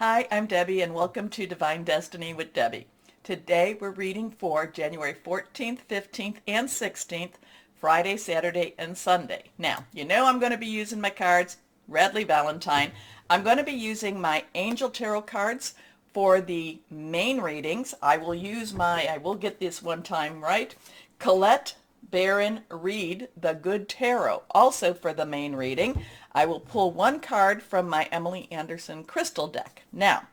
Hi, I'm Debbie and welcome to Divine Destiny with Debbie. Today we're reading for January 14th, 15th, and 16th, Friday, Saturday, and Sunday. Now, you know I'm going to be using my cards, Radley Valentine. I'm going to be using my Angel Tarot cards for the main readings. I will get this one time right, Colette Baron Reed, the Good Tarot, also for the main reading. I will pull one card from my Emily Anderson crystal deck. Now,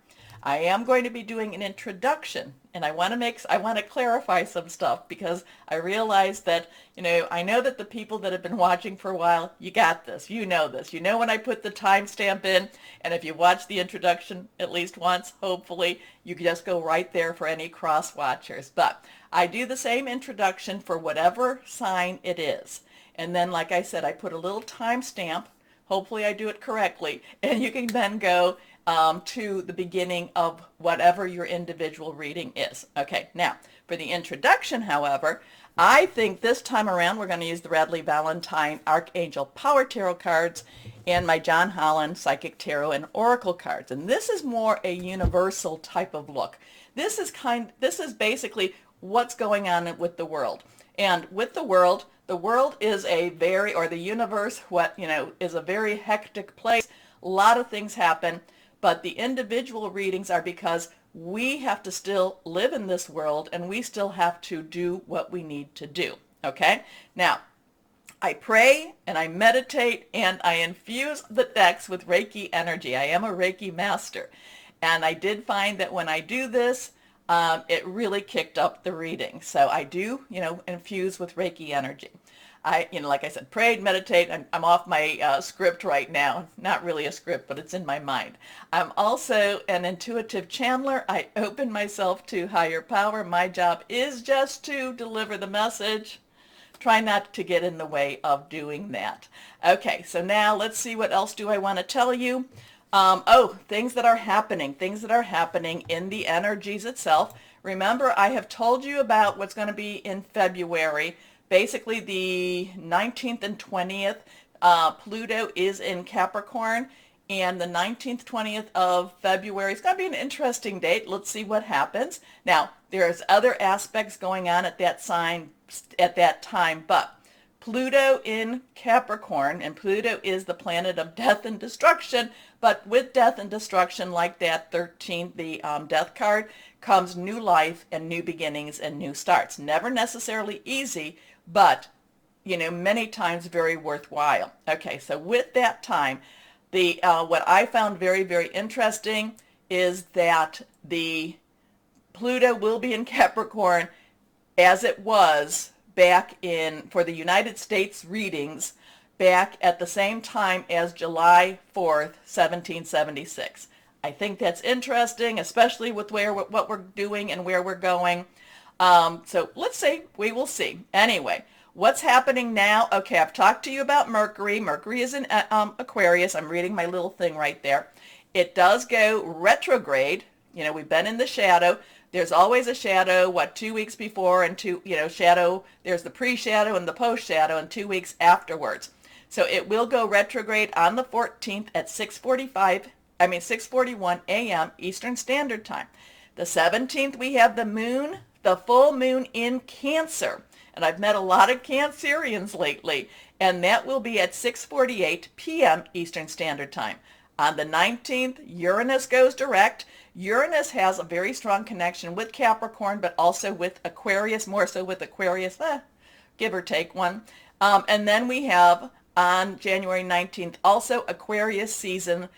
I am going to be doing an introduction, and I want to clarify some stuff because I realize that, I know that the people that have been watching for a while, you got this, you know this. You know when I put the timestamp in, and if you watch the introduction at least once, hopefully, you can just go right there for any cross-watchers. But I do the same introduction for whatever sign it is. And then, like I said, I put a little timestamp. Hopefully I do it correctly. And you can then go to the beginning of whatever your individual reading is. Okay, now for the introduction, however, I think this time around we're going to use the Radley Valentine Archangel Power Tarot cards and my John Holland Psychic Tarot and Oracle cards. And this is more a universal type of look. This is basically what's going on with the world. And with the world is the universe, is a very hectic place. A lot of things happen, but the individual readings are because we have to still live in this world and we still have to do what we need to do. Okay? Now, I pray and I meditate and I infuse the decks with Reiki energy. I am a Reiki master. And I did find that when I do this, it really kicked up the reading. So I do, infuse with Reiki energy. Like I said, prayed, meditate. I'm off my script right now. Not really a script, but it's in my mind. I'm also an intuitive channeler. I open myself to higher power. My job is just to deliver the message. Try not to get in the way of doing that. Okay, so now let's see, what else do I want to tell you? Things that are happening in the energies itself. Remember, I have told you about what's going to be in February. Basically, the 19th and 20th, Pluto is in Capricorn, and the 19th, 20th of February is going to be an interesting date. Let's see what happens. Now, there's other aspects going on at that time, but Pluto in Capricorn, and Pluto is the planet of death and destruction, but with death and destruction, like that 13th, the death card, comes new life and new beginnings and new starts. Never necessarily easy, but, many times very worthwhile. Okay, so with that time, what I found very, very interesting is that the Pluto will be in Capricorn as it was back for the United States readings back at the same time as July 4th, 1776. I think that's interesting, especially with what we're doing and where we're going. So let's see. We will see. Anyway, what's happening now? Okay, I've talked to you about Mercury. Mercury is in Aquarius. I'm reading my little thing right there. It does go retrograde. We've been in the shadow. There's always a shadow, 2 weeks before, and shadow, there's the pre-shadow and the post-shadow, and 2 weeks afterwards. So it will go retrograde on the 14th at 6:41 a.m. Eastern Standard Time. The 17th, we have the full moon in Cancer. And I've met a lot of Cancerians lately, and that will be at 6:48 p.m. Eastern Standard Time. On the 19th, Uranus goes direct. Uranus has a very strong connection with Capricorn, but also with Aquarius, more so with Aquarius, give or take one. And then we have on January 19th, also Aquarius season,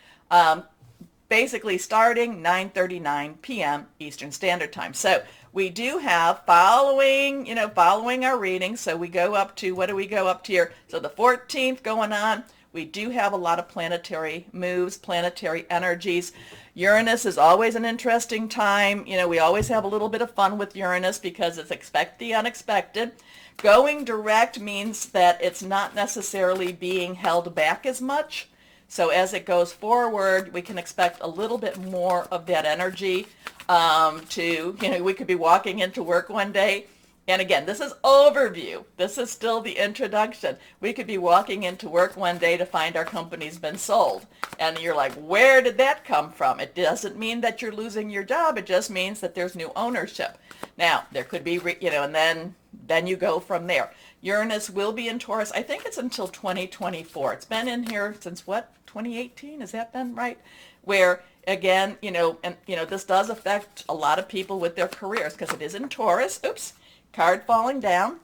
basically starting 9:39 p.m. Eastern Standard Time. So we do have following our reading. So we go up to, what do we go up to here? So the 14th going on. We do have a lot of planetary moves, planetary energies. Uranus is always an interesting time. We always have a little bit of fun with Uranus because it's expect the unexpected. Going direct means that it's not necessarily being held back as much. So as it goes forward, we can expect a little bit more of that energy we could be walking into work one day And again, this is overview. This is still the introduction. We could be walking into work one day to find our company's been sold. And you're like, where did that come from? It doesn't mean that you're losing your job. It just means that there's new ownership. Now, there could be, and then you go from there. Uranus will be in Taurus. I think it's until 2024. It's been in here since what? 2018? Has that been right? Where again, this does affect a lot of people with their careers because it is in Taurus. Oops. Card falling down,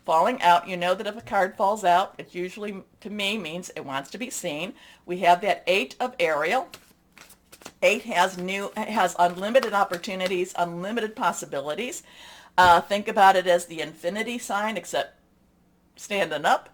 falling out. You know that if a card falls out, it usually, to me, means it wants to be seen. We have that 8 of Ariel. 8 has unlimited opportunities, unlimited possibilities. Think about it as the infinity sign, except standing up.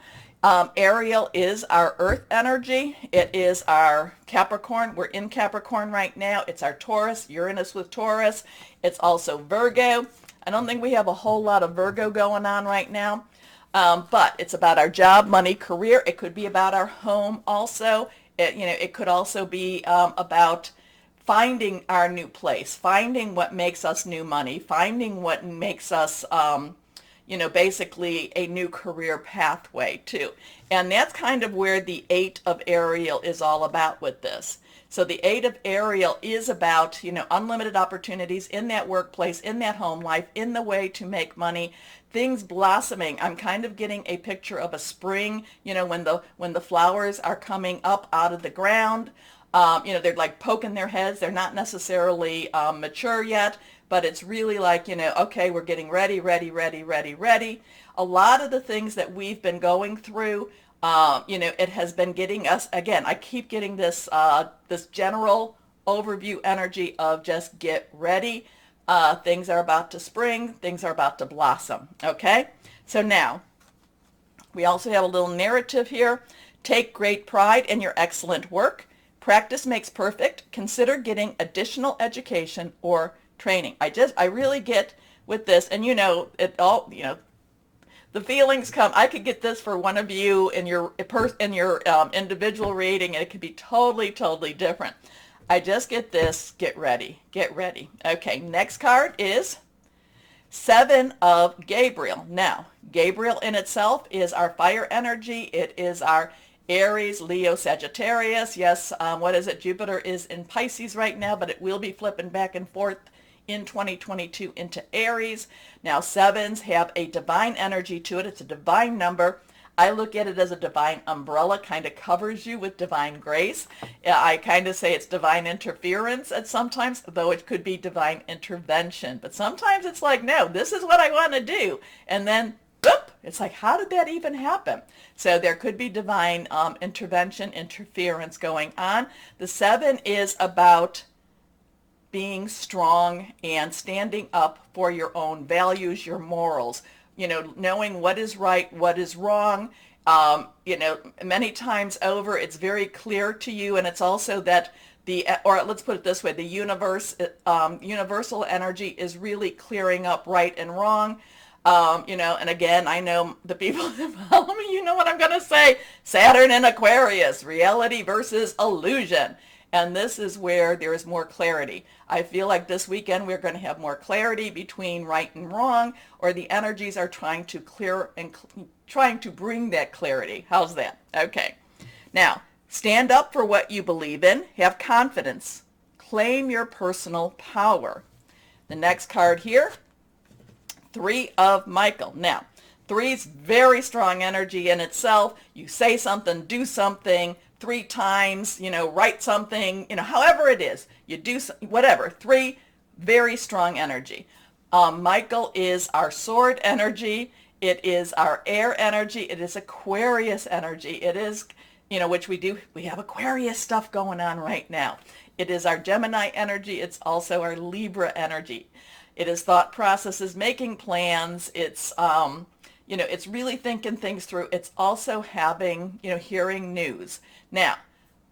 Ariel is our earth energy. It is our Capricorn. We're in Capricorn right now. It's our Taurus, Uranus with Taurus. It's also Virgo. I don't think we have a whole lot of Virgo going on right now, but it's about our job, money, career. It could be about our home also. It could also be about finding our new place, finding what makes us new money, finding what makes us, basically a new career pathway too. And that's kind of where the 8 of Ariel is all about with this. So the 8 of Ariel is about, unlimited opportunities in that workplace, in that home life, in the way to make money, things blossoming. I'm kind of getting a picture of a spring, when the flowers are coming up out of the ground. They're like poking their heads. They're not necessarily mature yet, but it's really like, okay, we're getting ready. A lot of the things that we've been going through, it has been getting us, again, I keep getting this general overview energy of just get ready. Things are about to spring. Things are about to blossom. Okay? So now, we also have a little narrative here. Take great pride in your excellent work. Practice makes perfect. Consider getting additional education or training. I really get with this, and the feelings come. I could get this for one of you in your individual reading, and it could be totally different. I just get this. Get ready. Okay, next card is 7 of Gabriel. Now, Gabriel in itself is our fire energy. It is our Aries, Leo, Sagittarius. Yes, what is it? Jupiter is in Pisces right now, but it will be flipping back and forth in 2022 into Aries. Now, 7s have a divine energy to it. It's a divine number. I look at it as a divine umbrella, kind of covers you with divine grace. I kind of say it's divine interference at sometimes, though it could be divine intervention. But sometimes it's like, no, this is what I want to do. And then, whoop, it's like, how did that even happen? So there could be divine intervention, interference going on. The 7 is about being strong and standing up for your own values, your morals, knowing what is right, what is wrong. Many times over, it's very clear to you, and it's also that or let's put it this way, the universal energy is really clearing up right and wrong. And again, I know the people that follow me, you know what I'm going to say. Saturn and Aquarius, reality versus illusion. And this is where there is more clarity. I feel like this weekend we're going to have more clarity between right and wrong, or the energies are trying to clear and trying to bring that clarity. How's that? Okay. Now, stand up for what you believe in. Have confidence. Claim your personal power. The next card here, 3 of Michael. Now, 3's very strong energy in itself. You say something, do something 3 times, write something, however it is, you do whatever. 3, very strong energy. Michael is our sword energy. It is our air energy. It is Aquarius energy. It is, which we have Aquarius stuff going on right now. It is our Gemini energy. It's also our Libra energy. It is thought processes, making plans. It's, it's really thinking things through. It's also having, hearing news. Now,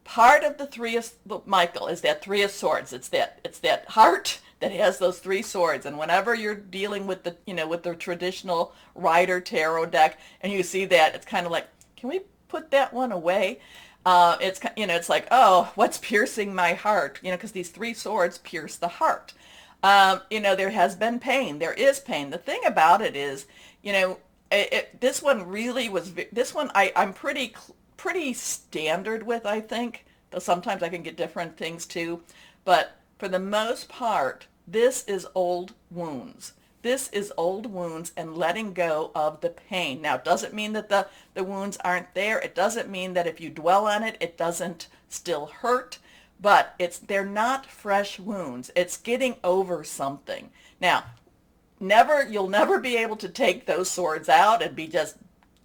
part of the 3 of Michael is that 3 of Swords. It's that heart that has those 3 swords. And whenever you're dealing with the, with the traditional Rider Tarot deck, and you see that, it's kind of like, can we put that one away? It's like, oh, what's piercing my heart? Because these 3 swords pierce the heart. There has been pain. There is pain. The thing about it is, this one really was, this one I'm pretty standard with, I think. Though sometimes I can get different things too. But for the most part, this is old wounds. This is old wounds and letting go of the pain. Now, it doesn't mean that the wounds aren't there. It doesn't mean that if you dwell on it, it doesn't still hurt. But they're not fresh wounds. It's getting over something. Now, you'll never be able to take those swords out and be just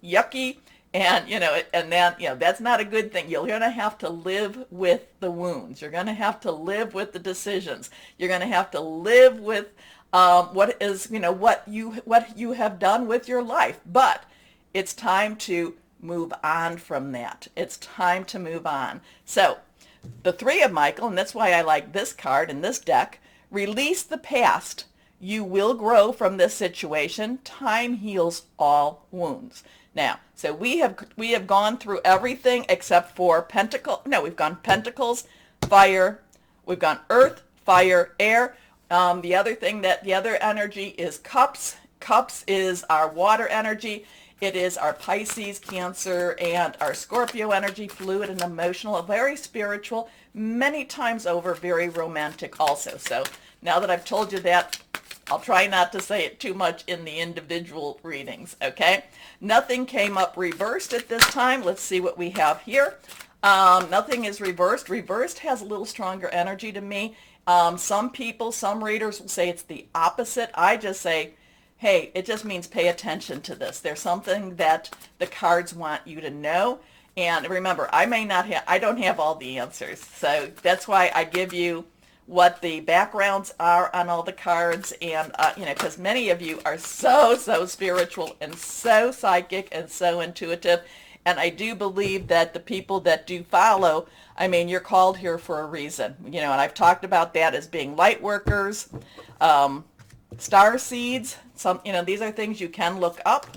yucky. And, and then, that's not a good thing. You're going to have to live with the wounds. You're going to have to live with the decisions. You're going to have to live with what you have done with your life. But it's time to move on from that. It's time to move on. So the Three of Michael, and that's why I like this card in this deck, release the past. You will grow from this situation. Time heals all wounds. Now, so we have gone through everything except for Pentacle. No, we've gone Pentacles, fire. We've gone Earth, fire, air. The other energy is Cups. Cups is our water energy. It is our Pisces, Cancer, and our Scorpio energy, fluid and emotional, very spiritual, many times over, very romantic also. So now that I've told you that, I'll try not to say it too much in the individual readings, okay? Nothing came up reversed at this time. Let's see what we have here. Nothing is reversed. Reversed has a little stronger energy to me. Some readers will say it's the opposite. I just say, hey, it just means pay attention to this. There's something that the cards want you to know. And remember, I don't have all the answers. So that's why I give you what the backgrounds are on all the cards. And, because many of you are so spiritual and so psychic and so intuitive. And I do believe that the people that do follow, you're called here for a reason. And I've talked about that as being light workers, star seeds. These are things you can look up.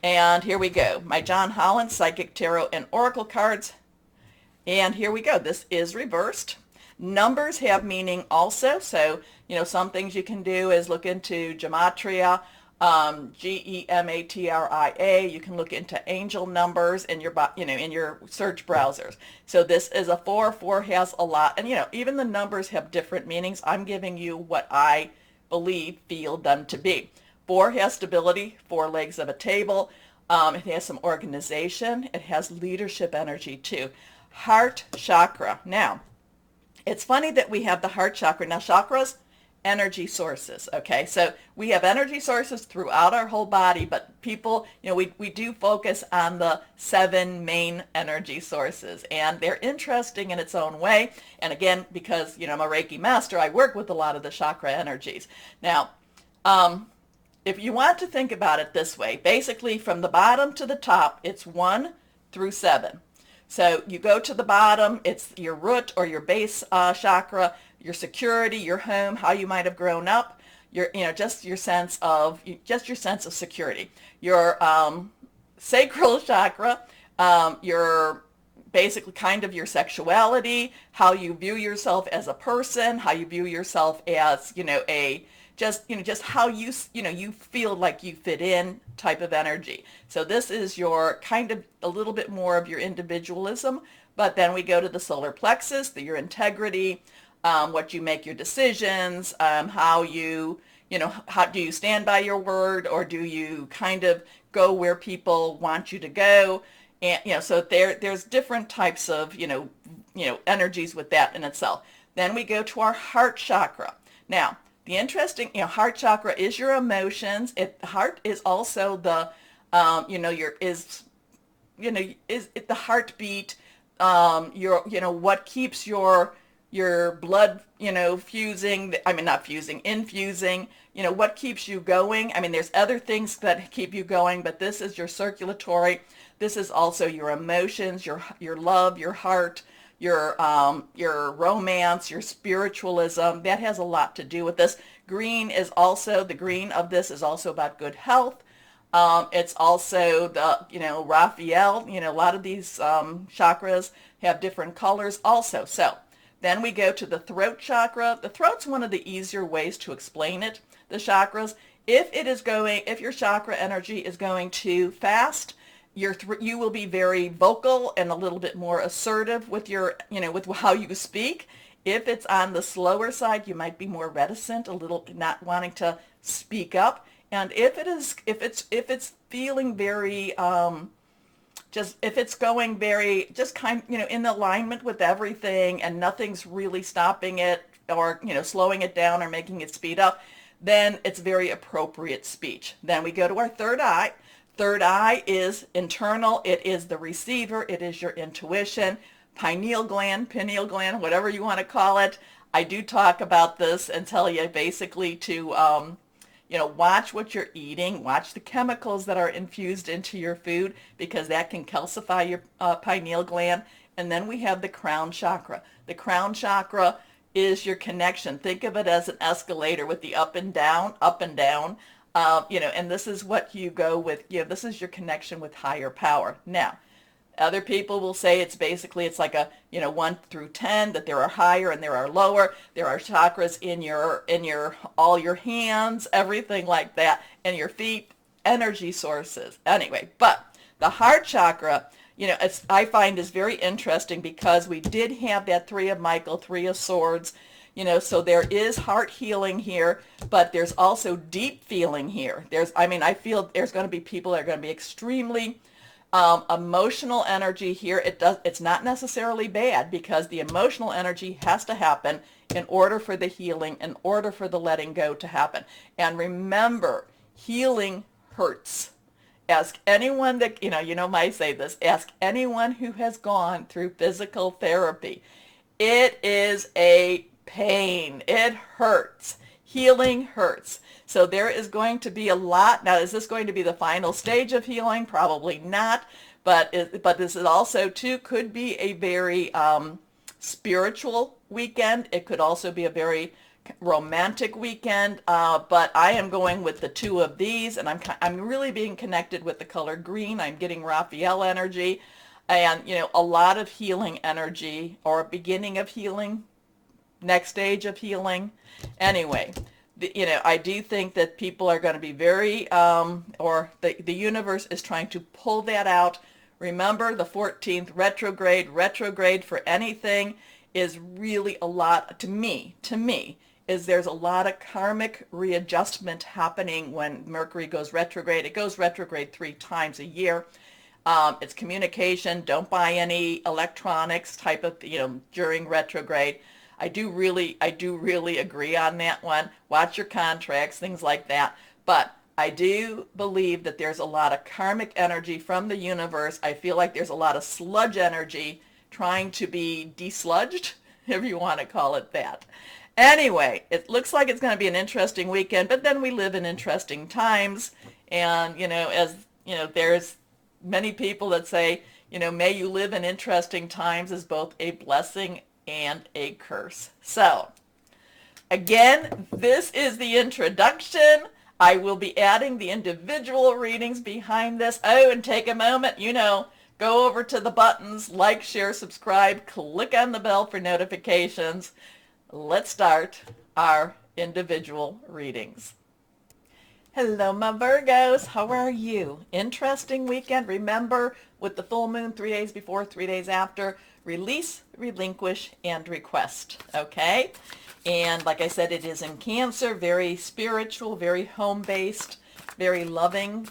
And here we go. My John Holland Psychic Tarot and Oracle cards. And here we go. This is reversed. Numbers have meaning also. So, some things you can do is look into gematria, Gematria. You can look into angel numbers in your search browsers. So this is a 4. 4 has a lot. And, even the numbers have different meanings. I'm giving you what I feel them to be. 4 has stability, 4 legs of a table. It has some organization. It has leadership energy too. Heart chakra. Now, it's funny that we have the heart chakra. Now, chakras, energy sources, okay? So we have energy sources throughout our whole body, but people, we do focus on the 7 main energy sources, and they're interesting in its own way. And again, because, I'm a Reiki master, I work with a lot of the chakra energies. Now, if you want to think about it this way, basically from the bottom to the top, it's 1 through 7. So you go to the bottom, it's your root or your base chakra, your security, your home, how you might have grown up, just your sense of security. Your sacral chakra, your basically kind of your sexuality, how you view yourself as a person, how you view yourself as, just how you feel like you fit in type of energy. So this is your kind of a little bit more of your individualism, but then we go to the solar plexus, your integrity, what you make your decisions, how do you stand by your word, or do you kind of go where people want you to go? And, so there's different types of, energies with that in itself. Then we go to our heart chakra. Now, the interesting, heart chakra is your emotions. Heart is also the, is the heartbeat. What keeps your blood, infusing. What keeps you going. There's other things that keep you going, but this is your circulatory. This is also your emotions, your love, your heart, your romance, your spiritualism. That has a lot to do with this. The green of this is also about good health. It's also the, Raphael, a lot of these chakras have different colors also. So Then we go to the throat chakra. The throat's one of the easier ways to explain it, the chakras. If your chakra energy is going too fast, you will be very vocal and a little bit more assertive with with how you speak. If it's on the slower side, you might be more reticent, a little not wanting to speak up. And if it's feeling very if it's going very just in alignment with everything and nothing's really stopping it or slowing it down or making it speed up, then it's very appropriate speech. Then we go to our third eye. Third eye is internal. It is the receiver. It is your intuition, pineal gland, whatever you want to call it. I do talk about this and tell you basically to watch what you're eating, watch the chemicals that are infused into your food because that can calcify your pineal gland. And then we have the crown chakra. The crown chakra is your connection. Think of it as an escalator with the up and down, and this is what you go with. This is your connection with higher power. Now, other people will say it's like a 1 through 10, that there are higher and there are lower. There are chakras in your all your hands, everything like that, and your feet, energy sources. Anyway, but the heart chakra, I find is very interesting because we did have that Three of Michael, Three of Swords, so there is heart healing here, but there's also deep feeling here. I feel there's going to be people that are going to be extremely emotional energy here. It's not necessarily bad because the emotional energy has to happen in order for the healing, in order for the letting go to happen. And remember, healing hurts. Ask anyone that, I say this, ask anyone who has gone through physical therapy. It is a pain. It hurts. Healing hurts. So there is going to be a lot. Now, is this going to be the final stage of healing? Probably not. But this is also, too, could be a very spiritual weekend. It could also be a very romantic weekend. But I am going with the two of these, and I'm really being connected with the color green. I'm getting Raphael energy and, a lot of healing energy or beginning of healing, next stage of healing. Anyway, I do think that people are going to be very, or the universe is trying to pull that out. Remember, the 14th retrograde for anything is really a lot, to me, is there's a lot of karmic readjustment happening when Mercury goes retrograde. It goes retrograde 3 times a year. It's communication. Don't buy any electronics type of, during retrograde. I do really agree on that one. Watch your contracts, things like that. But I do believe that there's a lot of karmic energy from the universe. I feel like there's a lot of sludge energy trying to be desludged, if you want to call it that. Anyway, it looks like it's going to be an interesting weekend, but then we live in interesting times. And, there's many people that say, may you live in interesting times is both a blessing and a curse. So, again, this is the introduction. I will be adding the individual readings behind this. Oh, and take a moment, go over to the buttons, like, share, subscribe, click on the bell for notifications. Let's start our individual readings. Hello, my Virgos. How are you? Interesting weekend. Remember, with the full moon, 3 days before, 3 days after, release, relinquish, and request. Okay? And like I said, it is in Cancer, very spiritual, very home-based, very loving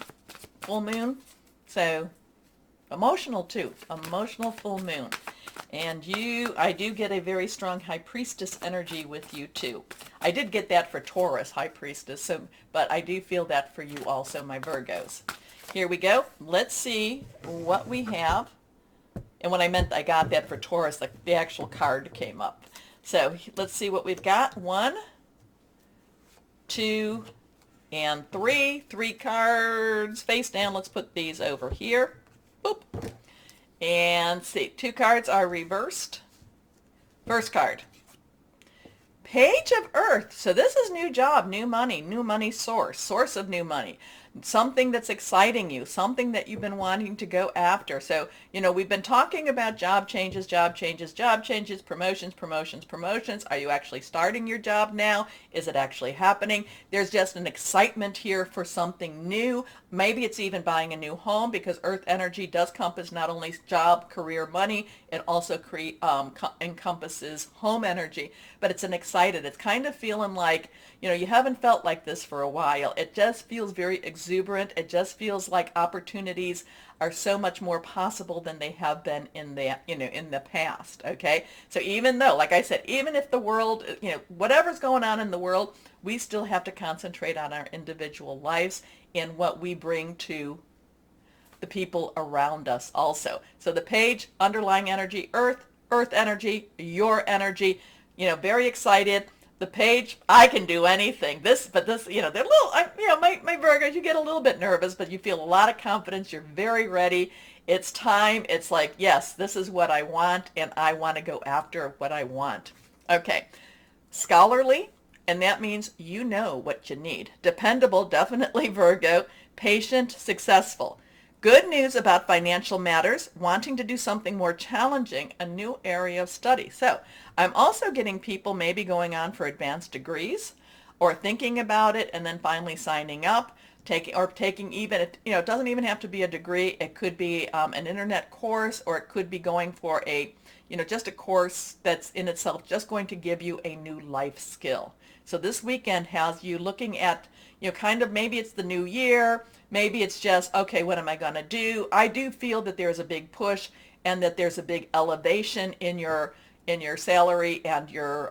full moon. So, emotional too. Emotional full moon. And I do get a very strong High Priestess energy with you too. I did get that for Taurus, High Priestess, but I do feel that for you also, my Virgos. Here we go. Let's see what we have. And when I meant I got that for Taurus, the actual card came up. So let's see what we've got. 1, 2, and 3. 3 cards face down. Let's put these over here. Boop. And see, 2 cards are reversed. First card. Page of Earth. So this is new job, new money source of new money. something that's exciting you, something that you've been wanting to go after. So, we've been talking about job changes, job changes, job changes, promotions, promotions, promotions. Are you actually starting your job now? Is it actually happening? There's just an excitement here for something new. Maybe it's even buying a new home, because earth energy does compass not only job, career, money, it also encompasses home energy. But it's it's kind of feeling like, you haven't felt like this for a while. It just feels very exuberant. It just feels like opportunities are so much more possible than they have been in the past. Okay. So even though, like I said, even if the world, whatever's going on in the world, we still have to concentrate on our individual lives and what we bring to the people around us also. So the page, underlying energy, earth energy, your energy, very excited. The page, I can do anything. They're a little, my Virgos, you get a little bit nervous, but you feel a lot of confidence. You're very ready. It's time. It's like, yes, this is what I want, and I want to go after what I want. Okay. Scholarly, and that means you know what you need. Dependable, definitely Virgo. Patient, successful. Good news about financial matters, wanting to do something more challenging, a new area of study. So I'm also getting people maybe going on for advanced degrees, or thinking about it and then finally signing up, taking even, it doesn't even have to be a degree. It could be an internet course, or it could be going for just a course that's in itself just going to give you a new life skill. So this weekend has you looking at, kind of, maybe it's the new year, maybe it's just, okay, what am I going to do? I do feel that there's a big push, and that there's a big elevation in your salary and your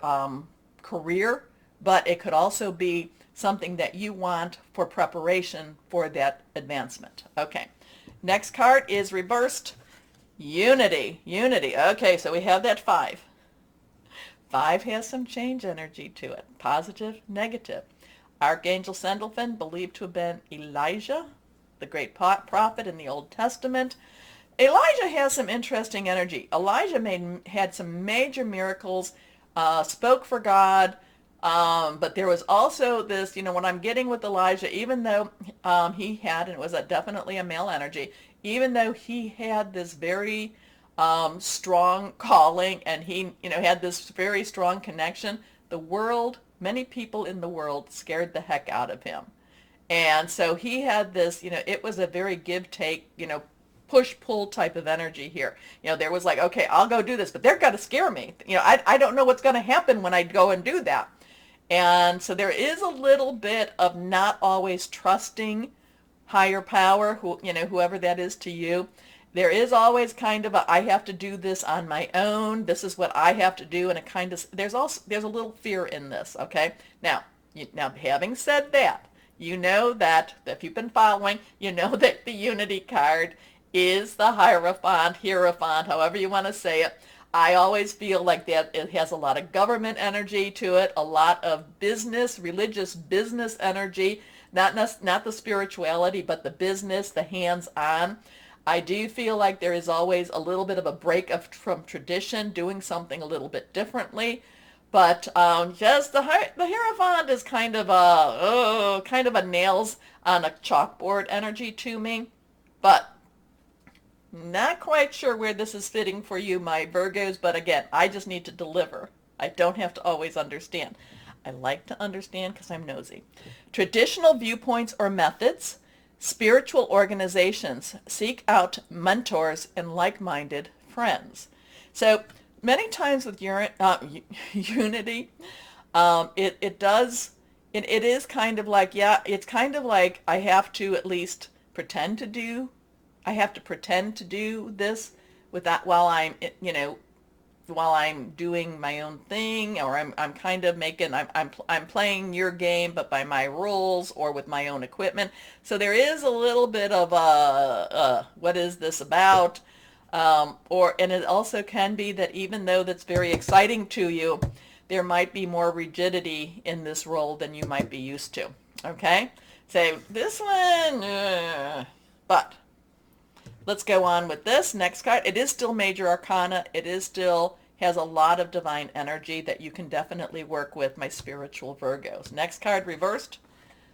career, but it could also be something that you want for preparation for that advancement. Okay, next card is reversed. Unity. Okay, so we have that 5. 5 has some change energy to it. Positive, negative. Archangel Sandalphon, believed to have been Elijah, the great prophet in the Old Testament. Elijah has some interesting energy. Elijah had some major miracles, spoke for God, but there was also this, what I'm getting with Elijah, even though he had, and it was definitely a male energy, even though he had this very strong calling, and he, had this very strong connection, the world, many people in the world scared the heck out of him. And so he had this, it was a very give-take, push-pull type of energy here. There was like, okay, I'll go do this, but they're going to scare me. I don't know what's going to happen when I go and do that. And so there is a little bit of not always trusting higher power, whoever that is to you. There is always kind of I have to do this on my own. This is what I have to do, and it kind of there's a little fear in this. Okay, now having said that, that if you've been following, that the Unity card is the Hierophant, however you want to say it. I always feel like that it has a lot of government energy to it, a lot of business, religious business energy, not the spirituality, but the business, the hands-on. I do feel like there is always a little bit of a break from tradition, doing something a little bit differently. But just the Hierophant is kind of a nails on a chalkboard energy to me. But not quite sure where this is fitting for you, my Virgos. But again, I just need to deliver. I don't have to always understand. I like to understand because I'm nosy. Traditional viewpoints or methods. Spiritual organizations seek out mentors and like-minded friends. So many times with Unity, it is kind of like, it's kind of like I have to at least pretend to do this with that while I'm doing my own thing, or I'm kind of making, I'm playing your game, but by my rules or with my own equipment. So there is a little bit of what is this about? And it also can be that even though that's very exciting to you, there might be more rigidity in this role than you might be used to. Okay? So this one, but let's go on with this next card. It is still major arcana. It is still has a lot of divine energy that you can definitely work with, my spiritual Virgos. Next card reversed.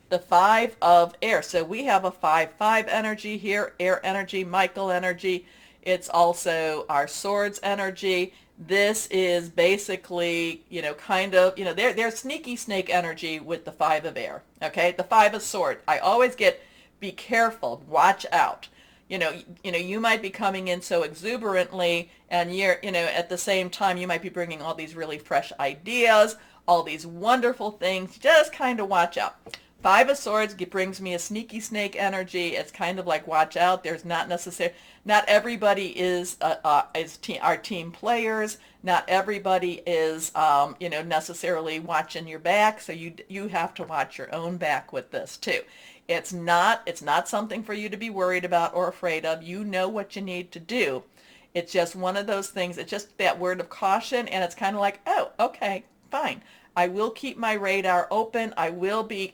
the 5 of air. So we have a 5-5 energy here, air energy, Michael energy. It's also our swords energy. This is basically, kind of, there's sneaky snake energy with the 5 of air, okay? The 5 of swords. I always get, be careful, watch out. You might be coming in so exuberantly, and at the same time, you might be bringing all these really fresh ideas, all these wonderful things. Just kind of watch out. 5 of Swords brings me a sneaky snake energy. It's kind of like watch out. There's not everybody is our team players. Not everybody is necessarily watching your back. So you have to watch your own back with this too. It's not something for you to be worried about or afraid of. You know what you need to do. It's just one of those things. It's just that word of caution, and it's kind of like, oh, okay, fine. I will keep my radar open. I will be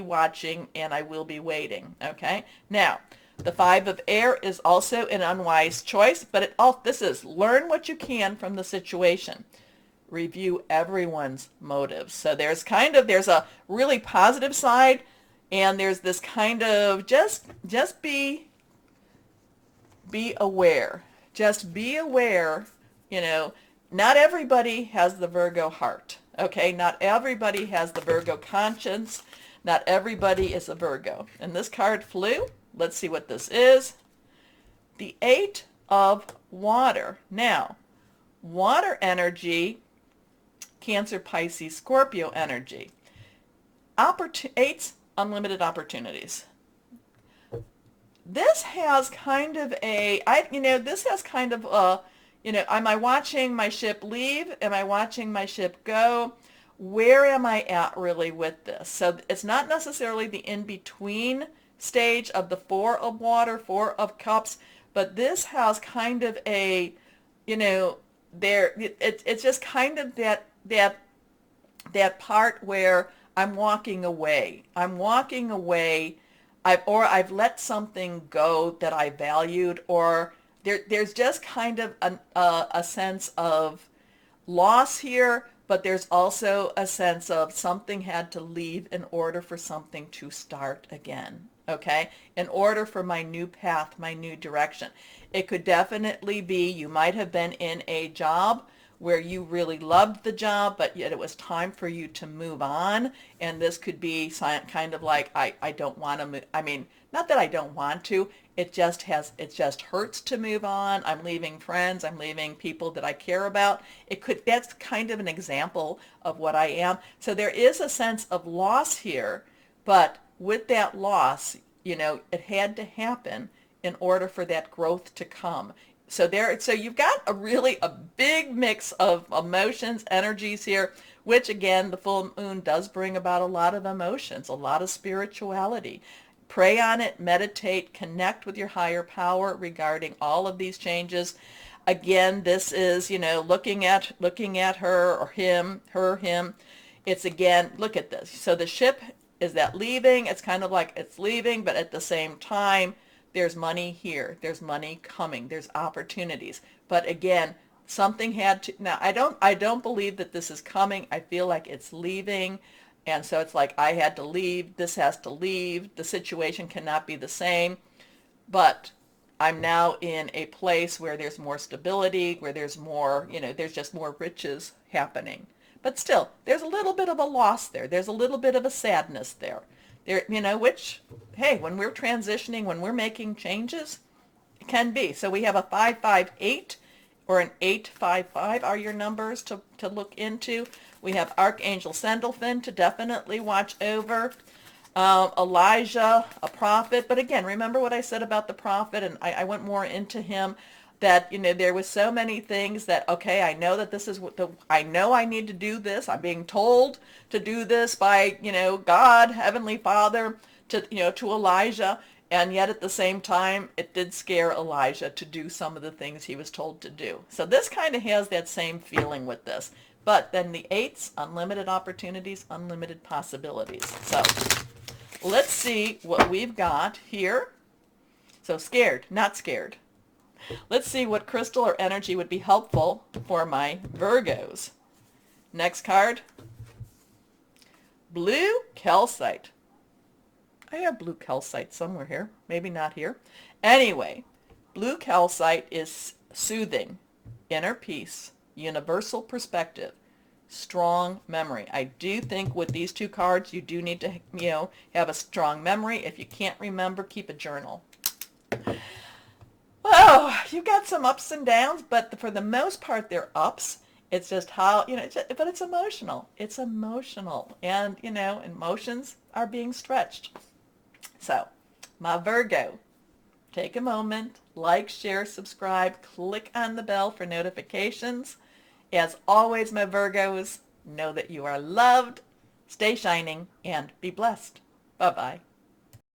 watching, and I will be waiting. Okay. Now, the 5 of air is also an unwise choice, but this is learn what you can from the situation. Review everyone's motives. So there's a really positive side, and there's this kind of just be aware. Just be aware. Not everybody has the Virgo heart. Okay, not everybody has the Virgo conscience. Not everybody is a Virgo. And this card flew. Let's see what this is. The 8 of water. Now, water energy, Cancer, Pisces, Scorpio energy. 8's unlimited opportunities. This has kind of am I watching my ship leave? Am I watching my ship go? Where am I at really with this? So it's not necessarily the in-between stage of the 4 of water, 4 of cups, but this has kind of a, it's just kind of that part where I'm walking away. I've let something go that I valued, or there's just kind of a sense of loss here, but there's also a sense of something had to leave in order for something to start again, okay? In order for my new path, my new direction. It could definitely be you might have been in a job where you really loved the job, but yet it was time for you to move on. And this could be kind of like, I don't want to move. I mean, not that I don't want to, it just hurts to move on. I'm leaving friends, I'm leaving people that I care about. That's kind of an example of what I am. So there is a sense of loss here, but with that loss, it had to happen in order for that growth to come. So you've got a big mix of emotions, energies here, which again, the full moon does bring about a lot of emotions, a lot of spirituality. Pray on it, meditate, connect with your higher power regarding all of these changes. Again, this is, looking at her or him, him. It's again, look at this. So the ship, is that leaving? It's kind of like it's leaving, but at the same time, there's money here. There's money coming. There's opportunities. But again, something had to, now I don't believe that this is coming. I feel like it's leaving. And so it's like I had to leave. This has to leave. The situation cannot be the same. But I'm now in a place where there's more stability, where there's more, there's just more riches happening. But still, there's a little bit of a loss there. There's a little bit of a sadness there. Which, hey, when we're transitioning, when we're making changes, it can be. So we have a 558 or an 855 are your numbers to look into. We have Archangel Sandalphon to definitely watch over. Elijah, a prophet. But again, remember what I said about the prophet, and I went more into him, that, there was so many things that, okay, I know that this is I know I need to do this. I'm being told to do this by, God, Heavenly Father, to Elijah. And yet at the same time, it did scare Elijah to do some of the things he was told to do. So this kind of has that same feeling with this. But then the 8's, unlimited opportunities, unlimited possibilities. So let's see what we've got here. So scared, not scared. Let's see what crystal or energy would be helpful for my Virgos. Next card. Blue calcite. I have blue calcite somewhere here. Maybe not here. Anyway, blue calcite is soothing, inner peace, universal perspective, strong memory. I do think with these two cards, you do need to, have a strong memory. If you can't remember, keep a journal. Oh, you've got some ups and downs, but for the most part, they're ups. It's just how, but it's emotional. It's emotional. And, emotions are being stretched. So, my Virgo, take a moment, like, share, subscribe, click on the bell for notifications. As always, my Virgos, know that you are loved, stay shining, and be blessed. Bye-bye.